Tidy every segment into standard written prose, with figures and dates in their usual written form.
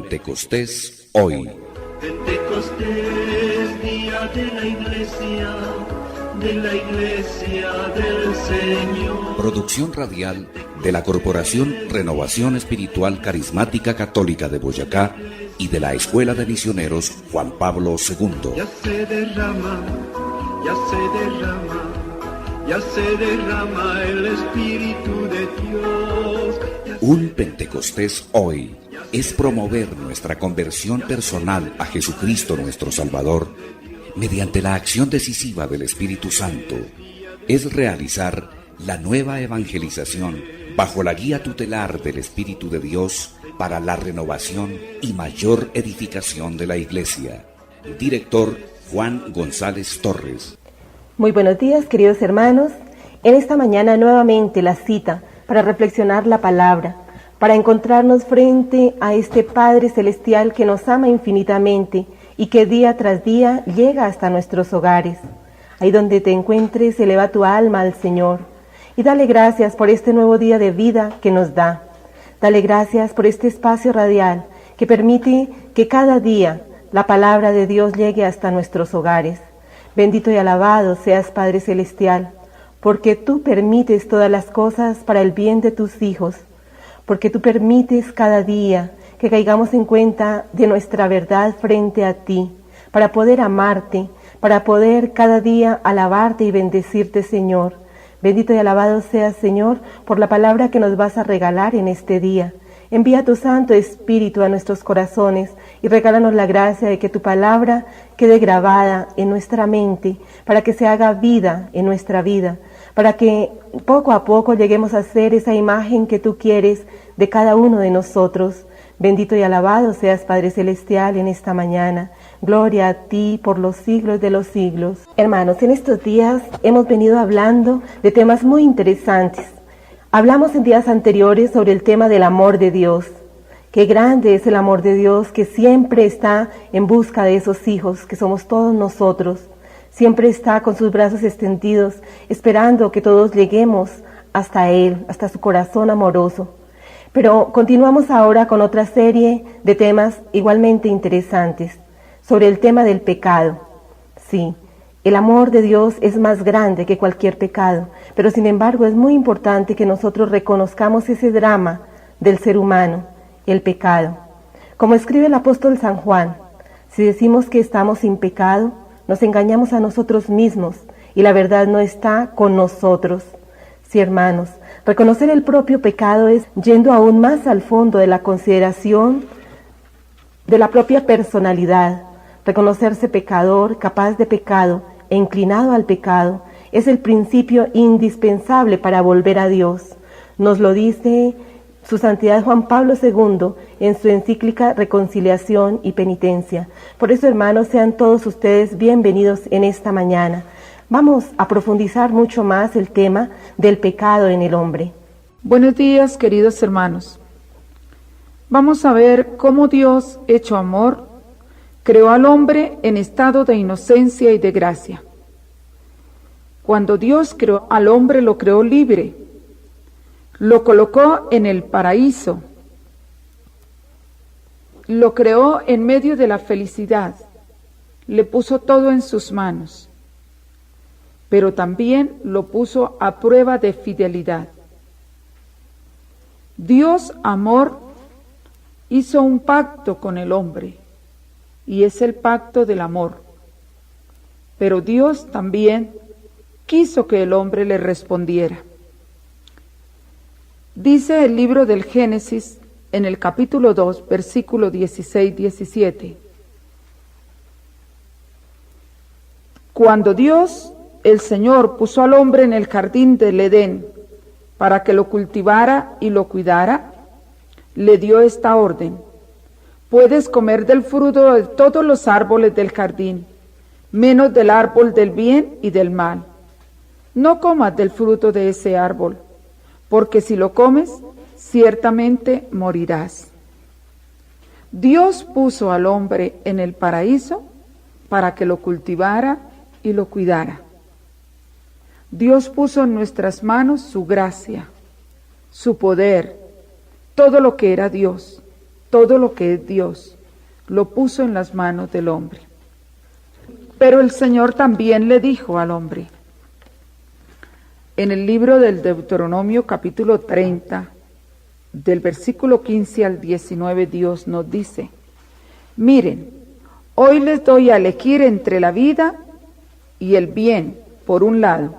Pentecostés hoy. Pentecostés, día de la iglesia del Señor. Producción radial de la Corporación Renovación Espiritual Carismática Católica de Boyacá y de la Escuela de Misioneros Juan Pablo II. Ya se derrama el Espíritu de Dios. Un Pentecostés hoy es promover nuestra conversión personal a Jesucristo nuestro Salvador mediante la acción decisiva del Espíritu Santo. Es realizar la nueva evangelización bajo la guía tutelar del Espíritu de Dios para la renovación y mayor edificación de la Iglesia. Director Juan González Torres. Muy buenos días, queridos hermanos. En esta mañana nuevamente la cita para reflexionar la palabra, para encontrarnos frente a este Padre Celestial que nos ama infinitamente y que día tras día llega hasta nuestros hogares. Ahí donde te encuentres, eleva tu alma al Señor y dale gracias por este nuevo día de vida que nos da. Dale gracias por este espacio radial que permite que cada día la palabra de Dios llegue hasta nuestros hogares. Bendito y alabado seas, Padre Celestial, porque tú permites todas las cosas para el bien de tus hijos, porque tú permites cada día que caigamos en cuenta de nuestra verdad frente a ti, para poder amarte, para poder cada día alabarte y bendecirte, Señor. Bendito y alabado seas, Señor, por la palabra que nos vas a regalar en este día. Envía tu Santo Espíritu a nuestros corazones y regálanos la gracia de que tu palabra quede grabada en nuestra mente, para que se haga vida en nuestra vida, para que poco a poco lleguemos a ser esa imagen que tú quieres de cada uno de nosotros. Bendito y alabado seas, Padre Celestial, en esta mañana. Gloria a ti por los siglos de los siglos. Hermanos, en estos días hemos venido hablando de temas muy interesantes. Hablamos en días anteriores sobre el tema del amor de Dios. Qué grande es el amor de Dios que siempre está en busca de esos hijos que somos todos nosotros. Siempre está con sus brazos extendidos, esperando que todos lleguemos hasta Él, hasta su corazón amoroso. Pero continuamos ahora con otra serie de temas igualmente interesantes, sobre el tema del pecado. Sí, el amor de Dios es más grande que cualquier pecado, pero sin embargo es muy importante que nosotros reconozcamos ese drama del ser humano, el pecado. Como escribe el apóstol San Juan, si decimos que estamos sin pecado, nos engañamos a nosotros mismos y la verdad no está con nosotros. Sí, hermanos, reconocer el propio pecado es yendo aún más al fondo de la consideración de la propia personalidad. Reconocerse pecador, capaz de pecado e inclinado al pecado es el principio indispensable para volver a Dios. Nos lo dice Su Santidad Juan Pablo II en su encíclica Reconciliación y Penitencia. Por eso, hermanos, sean todos ustedes bienvenidos en esta mañana. Vamos a profundizar mucho más el tema del pecado en el hombre. Buenos días, queridos hermanos. Vamos a ver cómo Dios, hecho amor, creó al hombre en estado de inocencia y de gracia. Cuando Dios creó al hombre, lo creó libre, lo colocó en el paraíso, lo creó en medio de la felicidad, le puso todo en sus manos, pero también lo puso a prueba de fidelidad. Dios, amor, hizo un pacto con el hombre, y es el pacto del amor. Pero Dios también quiso que el hombre le respondiera. Dice el libro del Génesis, en el capítulo 2, versículo 16-17. Cuando Dios, el Señor, puso al hombre en el jardín del Edén para que lo cultivara y lo cuidara, le dio esta orden: puedes comer del fruto de todos los árboles del jardín, menos del árbol del bien y del mal. No comas del fruto de ese árbol, porque si lo comes, ciertamente morirás. Dios puso al hombre en el paraíso para que lo cultivara y lo cuidara. Dios puso en nuestras manos su gracia, su poder, todo lo que era Dios. todo lo que es Dios, lo puso en las manos del hombre. Pero el Señor también le dijo al hombre, en el libro del Deuteronomio capítulo 30, del versículo 15 al 19, Dios nos dice, miren, hoy les doy a elegir entre la vida y el bien por un lado,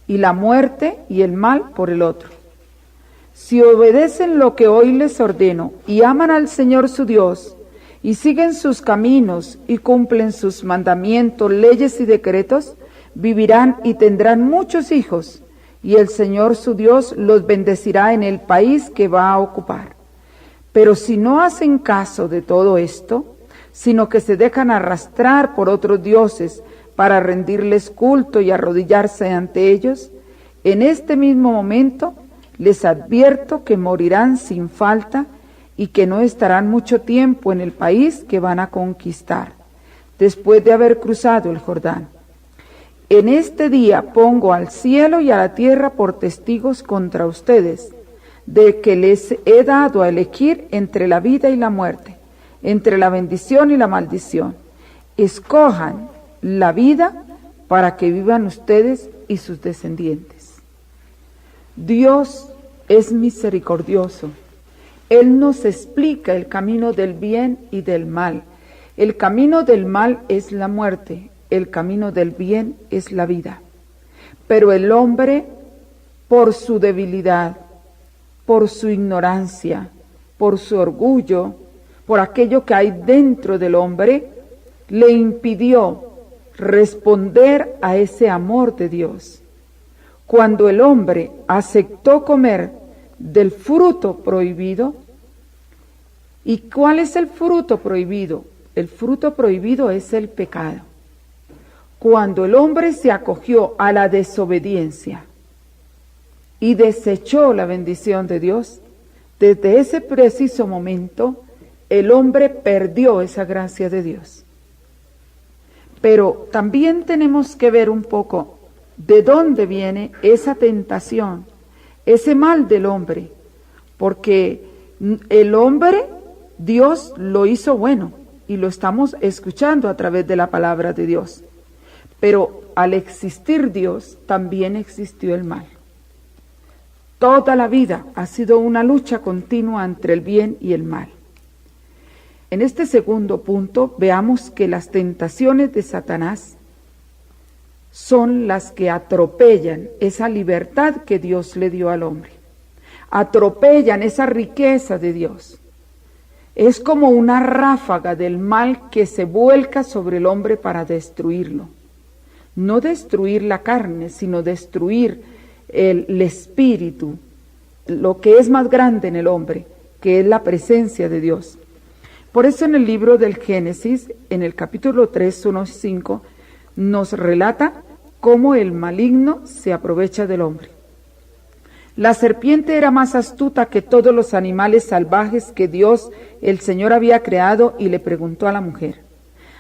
y la muerte y el mal por el otro. Si obedecen lo que hoy les ordeno y aman al Señor su Dios, y siguen sus caminos y cumplen sus mandamientos, leyes y decretos, vivirán y tendrán muchos hijos, y el Señor su Dios los bendecirá en el país que va a ocupar. Pero si no hacen caso de todo esto, sino que se dejan arrastrar por otros dioses para rendirles culto y arrodillarse ante ellos, en este mismo momento les advierto que morirán sin falta y que no estarán mucho tiempo en el país que van a conquistar, después de haber cruzado el Jordán. En este día pongo al cielo y a la tierra por testigos contra ustedes, de que les he dado a elegir entre la vida y la muerte, entre la bendición y la maldición. Escojan la vida para que vivan ustedes y sus descendientes. Dios es misericordioso. Él nos explica el camino del bien y del mal. El camino del mal es la muerte, el camino del bien es la vida. Pero el hombre, por su debilidad, por su ignorancia, por su orgullo, por aquello que hay dentro del hombre, le impidió responder a ese amor de Dios. Cuando el hombre aceptó comer del fruto prohibido, ¿y cuál es el fruto prohibido? El fruto prohibido es el pecado. Cuando el hombre se acogió a la desobediencia y desechó la bendición de Dios, desde ese preciso momento el hombre perdió esa gracia de Dios. Pero también tenemos que ver un poco de dónde viene esa tentación, ese mal del hombre, porque el hombre, Dios lo hizo bueno y lo estamos escuchando a través de la palabra de Dios. Pero al existir Dios, también existió el mal. Toda la vida ha sido una lucha continua entre el bien y el mal. En este segundo punto, veamos que las tentaciones de Satanás son las que atropellan esa libertad que Dios le dio al hombre. Atropellan esa riqueza de Dios. Es como una ráfaga del mal que se vuelca sobre el hombre para destruirlo. No destruir la carne, sino destruir el espíritu, lo que es más grande en el hombre, que es la presencia de Dios. Por eso en el libro del Génesis, en el capítulo 3, 1 y 5, nos relata cómo el maligno se aprovecha del hombre. La serpiente era más astuta que todos los animales salvajes que Dios, el Señor, había creado, y le preguntó a la mujer: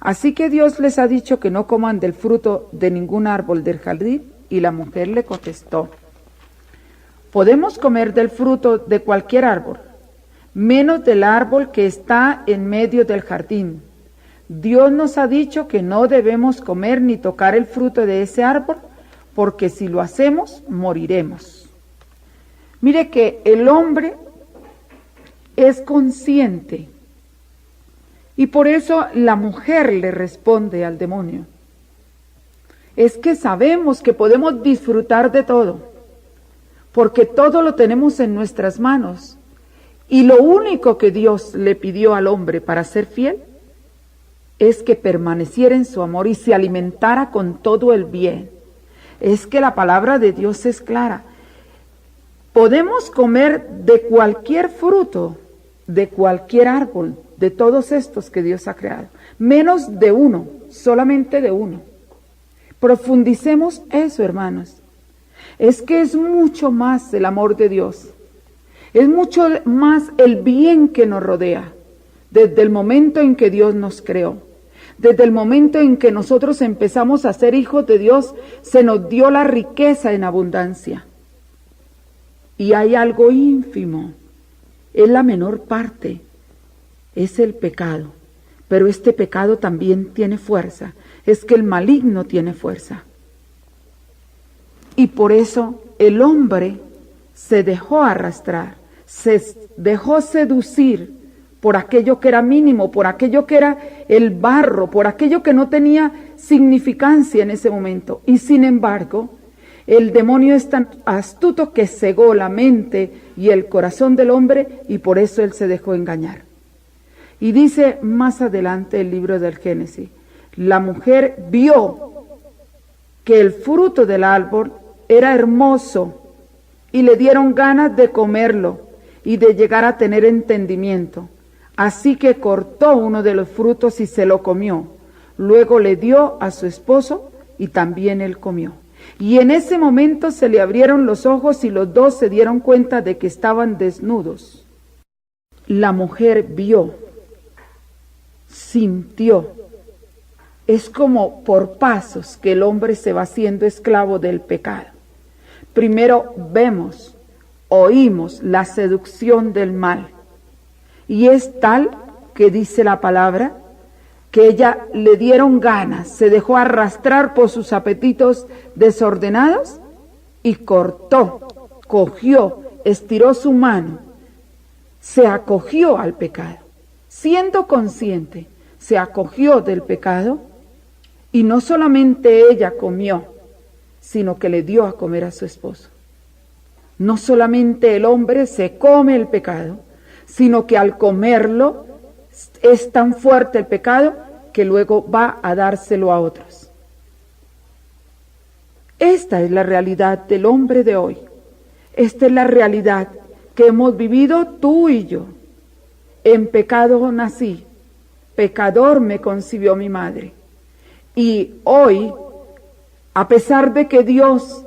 ¿así que Dios les ha dicho que no coman del fruto de ningún árbol del jardín? Y la mujer le contestó: podemos comer del fruto de cualquier árbol, menos del árbol que está en medio del jardín. Dios nos ha dicho que no debemos comer ni tocar el fruto de ese árbol, porque si lo hacemos, moriremos. Mire que el hombre es consciente, y por eso la mujer le responde al demonio: es que sabemos que podemos disfrutar de todo, porque todo lo tenemos en nuestras manos, y lo único que Dios le pidió al hombre para ser fiel es que permaneciera en su amor y se alimentara con todo el bien. Es que la palabra de Dios es clara. Podemos comer de cualquier fruto, de cualquier árbol, de todos estos que Dios ha creado, menos de uno, solamente de uno. Profundicemos eso, hermanos. Es que es mucho más el amor de Dios. Es mucho más el bien que nos rodea. Desde el momento en que Dios nos creó, desde el momento en que nosotros empezamos a ser hijos de Dios, se nos dio la riqueza en abundancia. Y hay algo ínfimo, es la menor parte, es el pecado. Pero este pecado también tiene fuerza. Es que el maligno tiene fuerza. Y por eso el hombre se dejó arrastrar, se dejó seducir por aquello que era mínimo, por aquello que era el barro, por aquello que no tenía significancia en ese momento. Y sin embargo, el demonio es tan astuto que cegó la mente y el corazón del hombre, y por eso él se dejó engañar. Y dice más adelante el libro del Génesis, la mujer vio que el fruto del árbol era hermoso y le dieron ganas de comerlo y de llegar a tener entendimiento. Así que cortó uno de los frutos y se lo comió. Luego le dio a su esposo y también él comió. Y en ese momento se le abrieron los ojos y los dos se dieron cuenta de que estaban desnudos. La mujer vio, sintió. Es como por pasos que el hombre se va haciendo esclavo del pecado. Primero vemos, oímos la seducción del mal. Y es tal que dice la palabra que ella le dieron ganas, se dejó arrastrar por sus apetitos desordenados y cortó, cogió, estiró su mano, se acogió al pecado. Siendo consciente, se acogió del pecado y no solamente ella comió, sino que le dio a comer a su esposo. No solamente el hombre se come el pecado, sino que al comerlo es tan fuerte el pecado que luego va a dárselo a otros. Esta es la realidad del hombre de hoy. Esta es la realidad que hemos vivido tú y yo. En pecado nací, pecador me concibió mi madre. Y hoy, a pesar de que Dios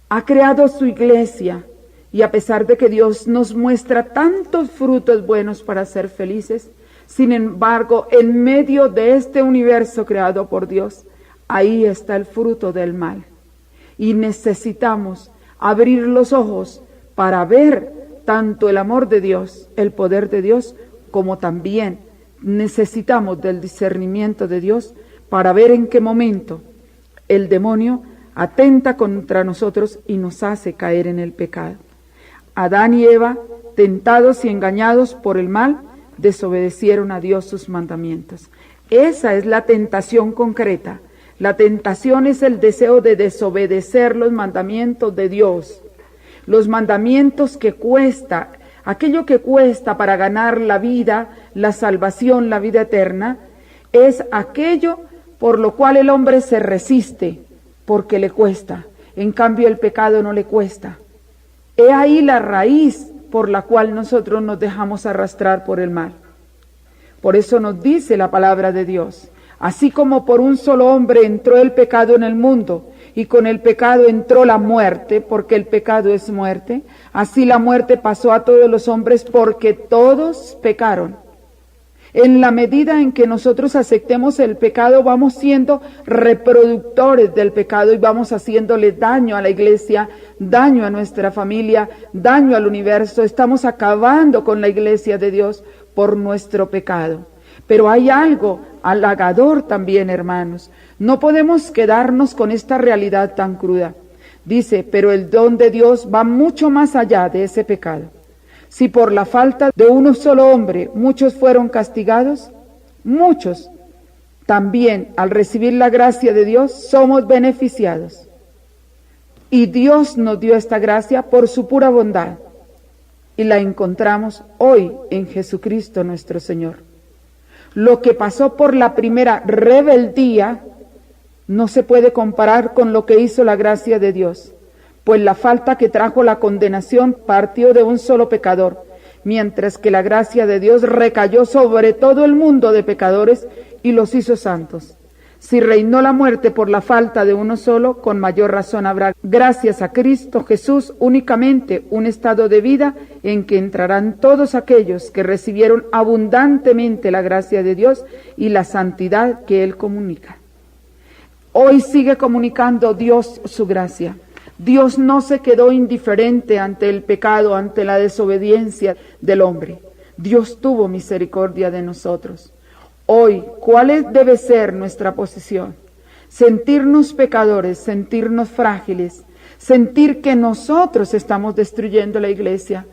ha creado su iglesia, y a pesar de que Dios nos muestra tantos frutos buenos para ser felices, sin embargo, en medio de este universo creado por Dios, ahí está el fruto del mal. Y necesitamos abrir los ojos para ver tanto el amor de Dios, el poder de Dios, como también necesitamos del discernimiento de Dios para ver en qué momento el demonio atenta contra nosotros y nos hace caer en el pecado. Adán y Eva, tentados y engañados por el mal, desobedecieron a Dios sus mandamientos. Esa es la tentación concreta. La tentación es el deseo de desobedecer los mandamientos de Dios. Los mandamientos que cuesta, aquello que cuesta para ganar la vida, la salvación, la vida eterna, es aquello por lo cual el hombre se resiste, porque le cuesta. En cambio, el pecado no le cuesta. He ahí la raíz por la cual nosotros nos dejamos arrastrar por el mal. Por eso nos dice la palabra de Dios, así como por un solo hombre entró el pecado en el mundo, y con el pecado entró la muerte, porque el pecado es muerte, así la muerte pasó a todos los hombres porque todos pecaron. En la medida en que nosotros aceptemos el pecado, vamos siendo reproductores del pecado y vamos haciéndole daño a la iglesia, daño a nuestra familia, daño al universo. Estamos acabando con la iglesia de Dios por nuestro pecado. Pero hay algo halagador también, hermanos. No podemos quedarnos con esta realidad tan cruda. Dice, pero el don de Dios va mucho más allá de ese pecado. Si por la falta de uno solo hombre muchos fueron castigados, muchos también al recibir la gracia de Dios somos beneficiados. Y Dios nos dio esta gracia por su pura bondad. Y la encontramos hoy en Jesucristo nuestro Señor. Lo que pasó por la primera rebeldía no se puede comparar con lo que hizo la gracia de Dios. Pues la falta que trajo la condenación partió de un solo pecador, mientras que la gracia de Dios recayó sobre todo el mundo de pecadores y los hizo santos. Si reinó la muerte por la falta de uno solo, con mayor razón habrá, gracias a Cristo Jesús, únicamente un estado de vida en que entrarán todos aquellos que recibieron abundantemente la gracia de Dios y la santidad que Él comunica. Hoy sigue comunicando Dios su gracia. Dios no se quedó indiferente ante el pecado, ante la desobediencia del hombre. Dios tuvo misericordia de nosotros. Hoy, ¿cuál debe ser nuestra posición? Sentirnos pecadores, sentirnos frágiles, sentir que nosotros estamos destruyendo la iglesia,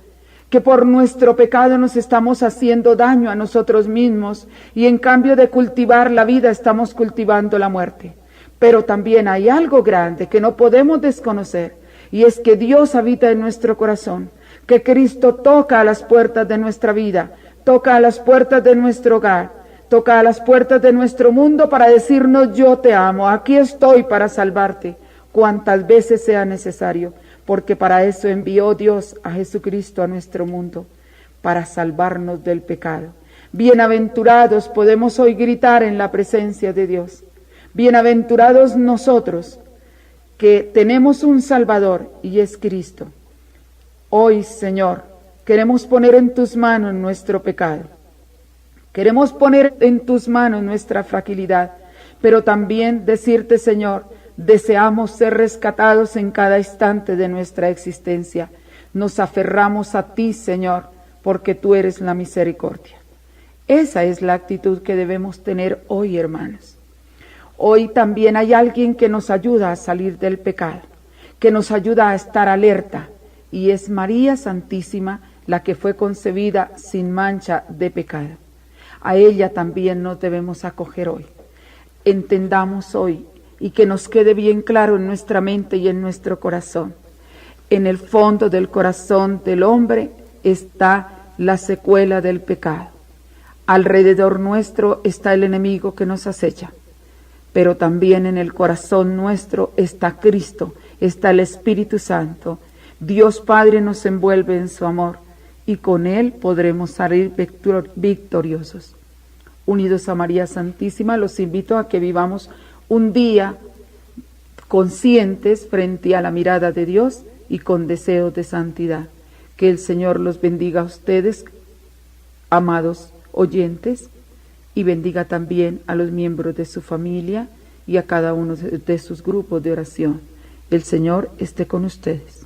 que por nuestro pecado nos estamos haciendo daño a nosotros mismos y en cambio de cultivar la vida estamos cultivando la muerte. Pero también hay algo grande que no podemos desconocer, y es que Dios habita en nuestro corazón, que Cristo toca a las puertas de nuestra vida, toca a las puertas de nuestro hogar, toca a las puertas de nuestro mundo para decirnos: yo te amo, aquí estoy para salvarte, cuantas veces sea necesario, porque para eso envió Dios a Jesucristo a nuestro mundo, para salvarnos del pecado. Bienaventurados podemos hoy gritar en la presencia de Dios. Bienaventurados nosotros que tenemos un Salvador y es Cristo. Hoy, Señor, queremos poner en tus manos nuestro pecado. Queremos poner en tus manos nuestra fragilidad, pero también decirte, Señor, deseamos ser rescatados en cada instante de nuestra existencia. Nos aferramos a ti, Señor, porque tú eres la misericordia. Esa es la actitud que debemos tener hoy, hermanos. Hoy también hay alguien que nos ayuda a salir del pecado, que nos ayuda a estar alerta, y es María Santísima, la que fue concebida sin mancha de pecado. A ella también nos debemos acoger hoy. Entendamos hoy, y que nos quede bien claro en nuestra mente y en nuestro corazón. En el fondo del corazón del hombre está la secuela del pecado. Alrededor nuestro está el enemigo que nos acecha. Pero también en el corazón nuestro está Cristo, está el Espíritu Santo. Dios Padre nos envuelve en su amor y con Él podremos salir victoriosos. Unidos a María Santísima, los invito a que vivamos un día conscientes frente a la mirada de Dios y con deseos de santidad. Que el Señor los bendiga a ustedes, amados oyentes, y bendiga también a los miembros de su familia y a cada uno de sus grupos de oración. El Señor esté con ustedes.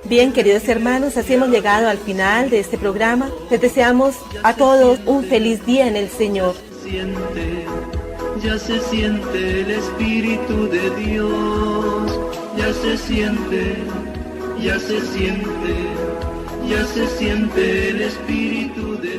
Bien, queridos hermanos, así hemos llegado al final de este programa. Les deseamos a todos un feliz día en el Señor. Ya se siente el Espíritu de Dios, ya se siente, ya se siente, ya se siente el Espíritu de Dios.